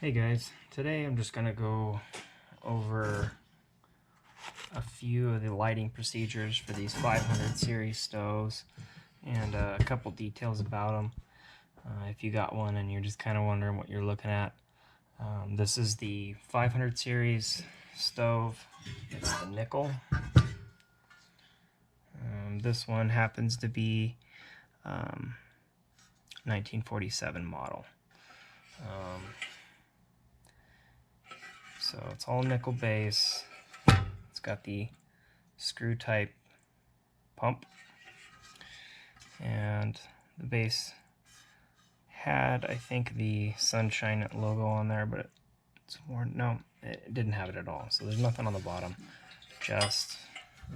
Hey guys, today I'm just going to go over a few of the lighting procedures for these 500 series stoves and a couple details about them. If you got one and you're just kind of wondering what you're looking at, this is the 500 series stove. It's the nickel. This one happens to be 1947 model. So it's all nickel base. It's got the screw type pump, and the base had, I think, the Sunshine logo on there, but no, it didn't have it at all. So there's nothing on the bottom, just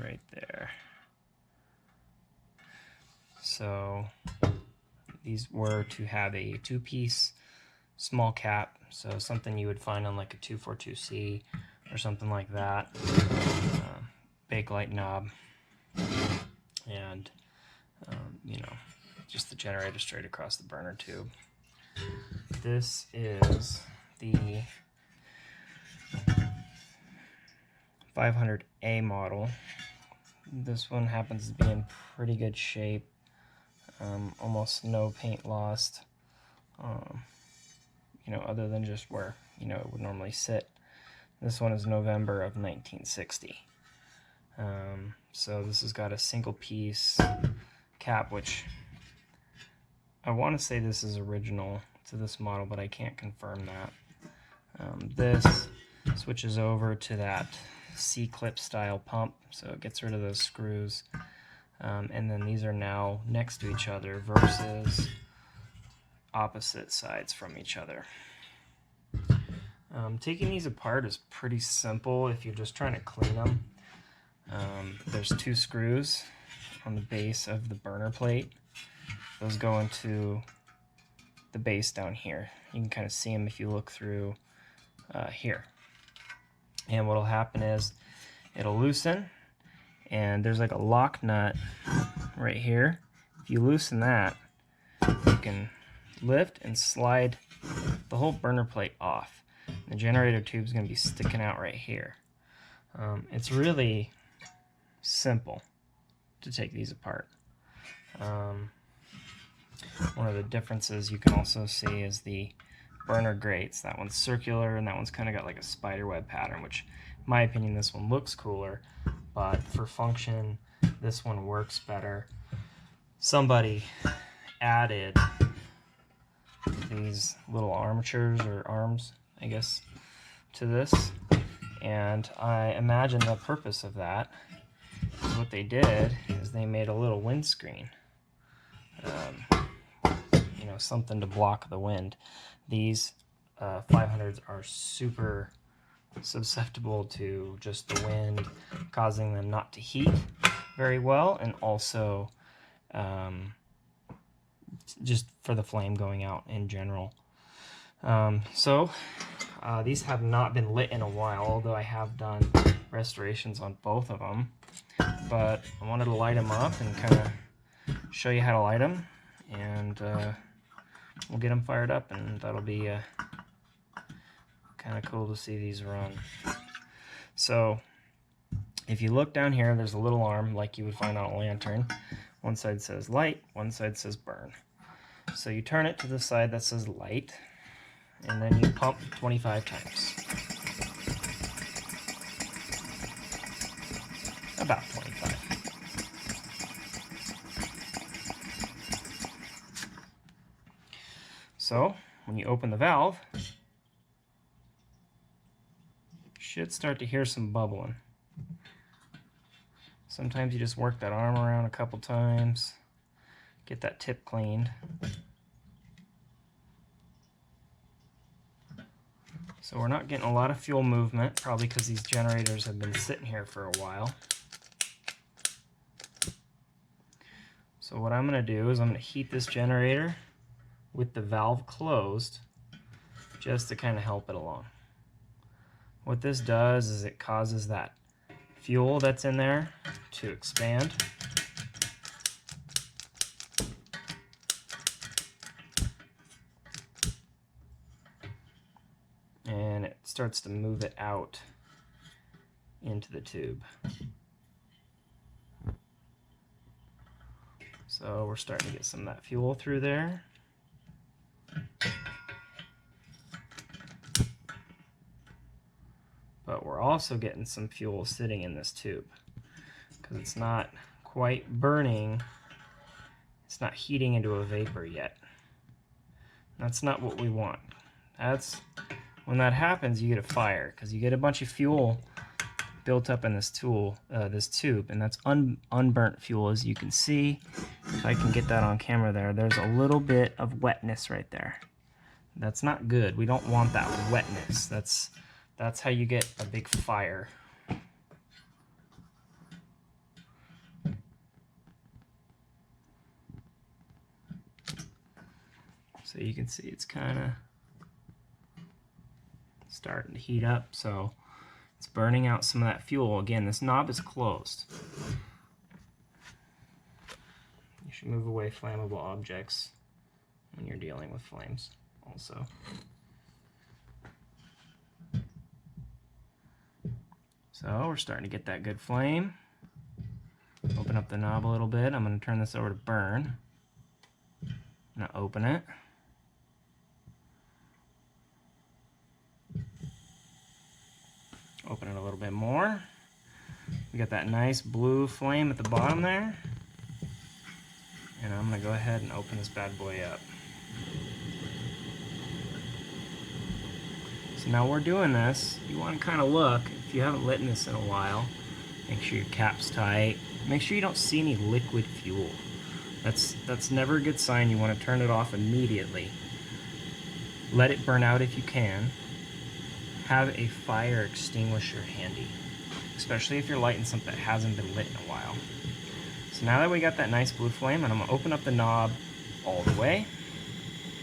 right there. So these were to have a two-piece small cap, so something you would find on like a 242C or something like that. Bakelite knob, and just the generator straight across the burner tube. This is the 500A model. This one happens to be in pretty good shape. Almost no paint lost, other than just where it would normally sit. This one is November of 1960. So this has got a single piece cap, which I want to say this is original to this model, but I can't confirm that. This switches over to that C-clip style pump, so it gets rid of those screws. And then these are now next to each other versus opposite sides from each other. Taking these apart is pretty simple if you're just trying to clean them. There's two screws on the base of the burner plate. Those go into the base down here. You can kind of see them if you look through here. And what will happen is it'll loosen, and there's like a lock nut right here. If you loosen that, you can lift and slide the whole burner plate off. The generator tube is going to be sticking out right here. It's really simple to take these apart. One of the differences you can also see is the burner grates. That one's circular and that one's kind of got like a spider web pattern, which in my opinion this one looks cooler, but for function this one works better. Somebody added these little armatures or arms, I guess, to this, and I imagine the purpose of that is what they did is they made a little windscreen, something to block the wind. These 500s are super susceptible to just the wind causing them not to heat very well, and also just for the flame going out in general. These have not been lit in a while, although I have done restorations on both of them. But I wanted to light them up and kind of show you how to light them, and we'll get them fired up, and that'll be kind of cool to see these run. So if you look down here, there's a little arm like you would find on a lantern. One side says light, one side says burn. So you turn it to the side that says light, and then you pump 25 times. About 25. So when you open the valve, you should start to hear some bubbling. Sometimes you just work that arm around a couple times, get that tip cleaned. So we're not getting a lot of fuel movement, probably because these generators have been sitting here for a while. So what I'm going to do is I'm going to heat this generator with the valve closed just to kind of help it along. What this does is it causes that fuel that's in there to expand. it starts to move it out into the tube. So we're starting to get some of that fuel through there. But we're also getting some fuel sitting in this tube because it's not quite burning. It's not heating into a vapor yet. That's not what we want. That's when that happens, you get a fire because you get a bunch of fuel built up in this tube, and that's unburnt fuel. As you can see, if I can get that on camera there, there's a little bit of wetness right there. That's not good. We don't want that wetness. That's how you get a big fire. So you can see it's kind of starting to heat up, so it's burning out some of that fuel. Again, this knob is closed. You should move away flammable objects when you're dealing with flames also. So we're starting to get that good flame. Open up the knob a little bit. I'm going to turn this over to burn. I'm going to open it. Open it a little bit more. We got that nice blue flame at the bottom there. And I'm going to go ahead and open this bad boy up. So now we're doing this. You want to kind of look, if you haven't lit this in a while, make sure your cap's tight. Make sure you don't see any liquid fuel. That's never a good sign. You want to turn it off immediately. Let it burn out if you can. Have a fire extinguisher handy, especially if you're lighting something that hasn't been lit in a while. So now that we got that nice blue flame, and I'm going to open up the knob all the way,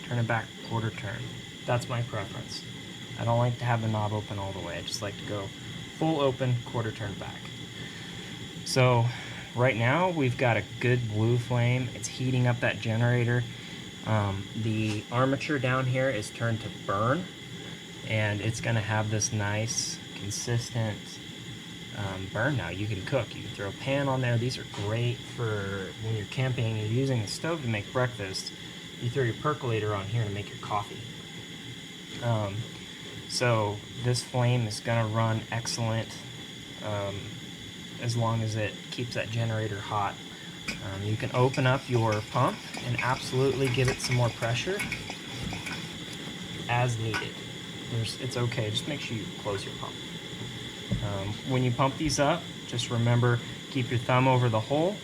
turn it back quarter turn. That's my preference. I don't like to have the knob open all the way. I just like to go full open, quarter turn back. So right now we've got a good blue flame. It's heating up that generator. The armature down here is turned to burn, and it's going to have this nice, consistent burn now. You can cook. You can throw a pan on there. These are great for when you're camping and you're using the stove to make breakfast. You throw your percolator on here to make your coffee. So this flame is going to run excellent as long as it keeps that generator hot. You can open up your pump and absolutely give it some more pressure as needed. It's okay, just make sure you close your pump. When you pump these up, just remember, keep your thumb over the hole,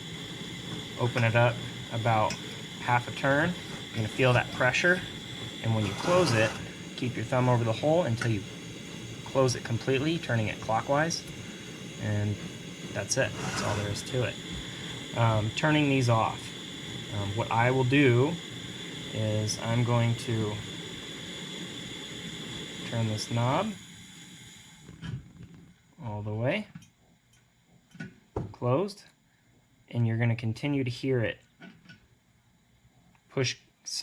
open it up about half a turn. You're going to feel that pressure, and when you close it, keep your thumb over the hole until you close it completely, turning it clockwise, and that's it. That's all there is to it. Turning these off. What I will do is I'm going to turn this knob all the way closed, and you're going to continue to hear it push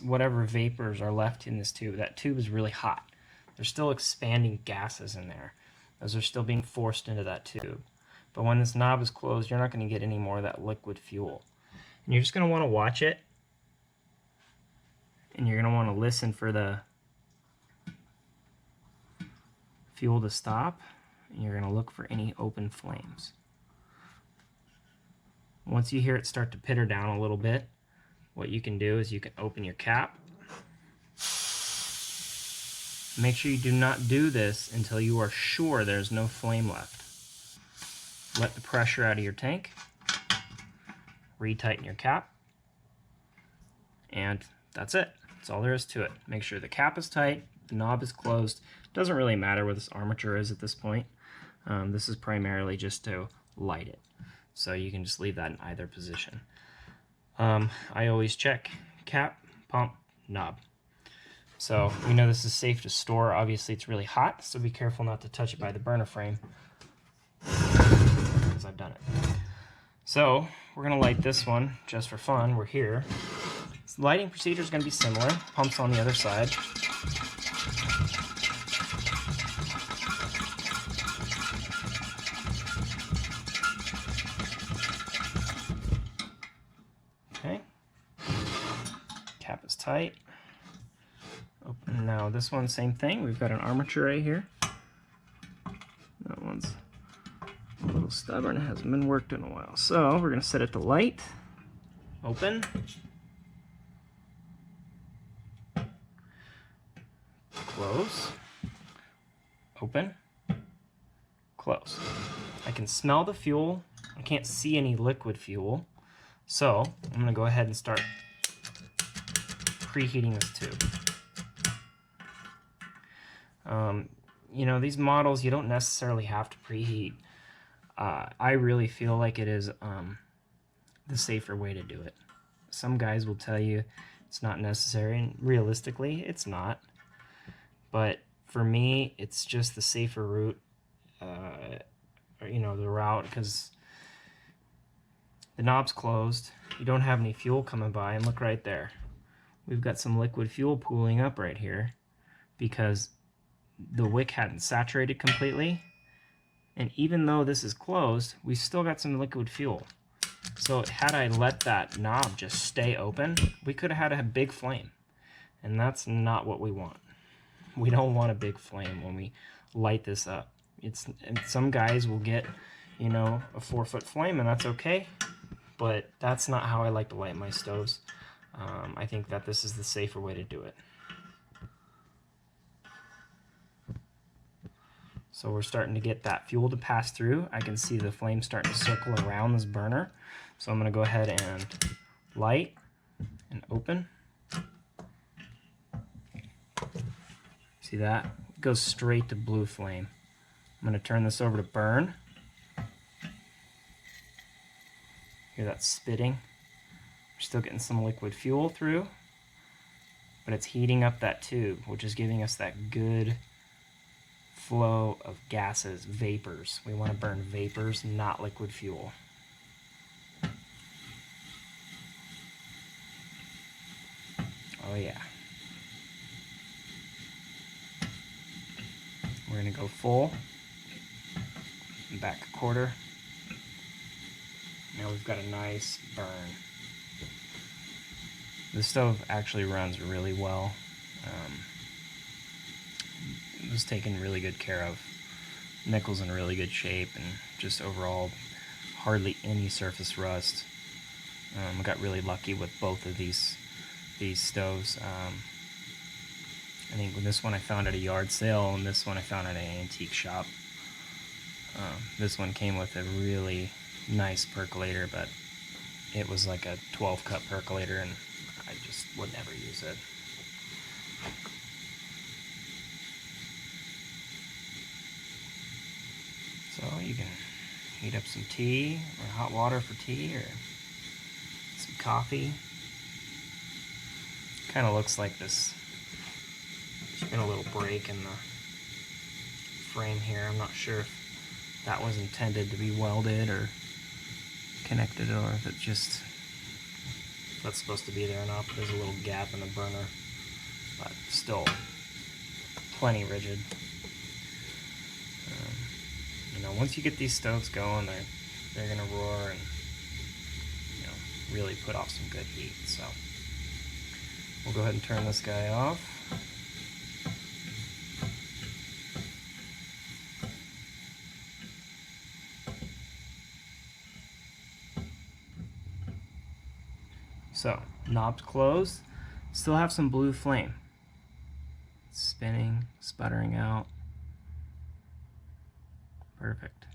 whatever vapors are left in this tube. That tube is really hot. There's still expanding gases in there. Those are still being forced into that tube. But when this knob is closed, you're not going to get any more of that liquid fuel. And you're just going to want to watch it, and you're going to want to listen for the fuel to stop, and you're going to look for any open flames. Once you hear it start to pitter down a little bit, what you can do is you can open your cap. Make sure you do not do this until you are sure there's no flame left. Let the pressure out of your tank, retighten your cap, and that's it. That's all there is to it. Make sure the cap is tight, the knob is closed. It doesn't really matter where this armature is at this point. This is primarily just to light it. So you can just leave that in either position. I always check cap, pump, knob. So we know this is safe to store. Obviously it's really hot, so be careful not to touch it by the burner frame, because I've done it. So we're going to light this one just for fun. We're here. The lighting procedure is going to be similar. Pump's on the other side. tight. Open. Now this one, same thing. We've got an armature right here. That one's a little stubborn. It hasn't been worked in a while. So we're going to set it to light. Open. Close. Open. Close. I can smell the fuel. I can't see any liquid fuel. So I'm going to go ahead and start preheating this tube. You know, these models, you don't necessarily have to preheat. I really feel like it is the safer way to do it. Some guys will tell you it's not necessary, and realistically, it's not. But for me, it's just the safer route, you know, the route, because the knob's closed. You don't have any fuel coming by, and look right there. We've got some liquid fuel pooling up right here because the wick hadn't saturated completely. And even though this is closed, we still got some liquid fuel. So had I let that knob just stay open, we could have had a big flame. And that's not what we want. We don't want a big flame when we light this up. And some guys will get, you know, a 4-foot flame, and that's okay. But that's not how I like to light my stoves. I think that this is the safer way to do it. So we're starting to get that fuel to pass through. I can see the flame starting to circle around this burner. So I'm going to go ahead and light and open. See that? It goes straight to blue flame. I'm going to turn this over to burn. Hear that spitting? We're still getting some liquid fuel through, but it's heating up that tube, which is giving us that good flow of gases, vapors. We want to burn vapors, not liquid fuel. Oh yeah. We're going to go full and back a quarter. Now we've got a nice burn. The stove actually runs really well. It was taken really good care of. Nickel's in really good shape, and just overall hardly any surface rust. I got really lucky with both of these stoves. I think this one I found at a yard sale, and this one I found at an antique shop. This one came with a really nice percolator, but it was like a 12-cup percolator, and I just would never use it. So you can heat up some tea or hot water for tea or some coffee. Kind of looks like this. There's been a little break in the frame here. I'm not sure if that was intended to be welded or connected, or if it just, if that's supposed to be there or not. But there's a little gap in the burner, but still plenty rigid. You know, once you get these stoves going, they're gonna roar and, you know, really put off some good heat. So we'll go ahead and turn this guy off. So, knob's closed. Still have some blue flame. It's spinning, sputtering out. Perfect.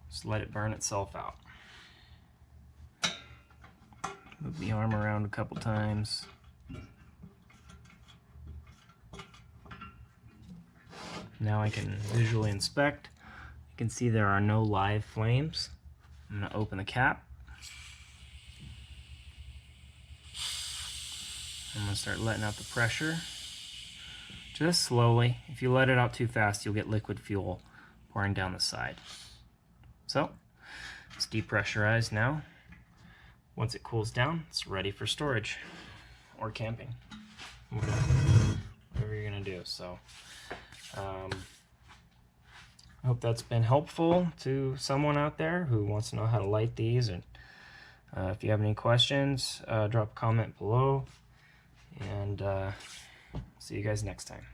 Just let it burn itself out. Move the arm around a couple times. Now I can visually inspect. You can see there are no live flames. I'm going to open the cap. I'm going to start letting out the pressure. Just slowly. If you let it out too fast, you'll get liquid fuel pouring down the side. So, it's depressurized now. Once it cools down, it's ready for storage or camping. Whatever you're going to do. So, I hope that's been helpful to someone out there who wants to know how to light these and If you have any questions, drop a comment below, and see you guys next time.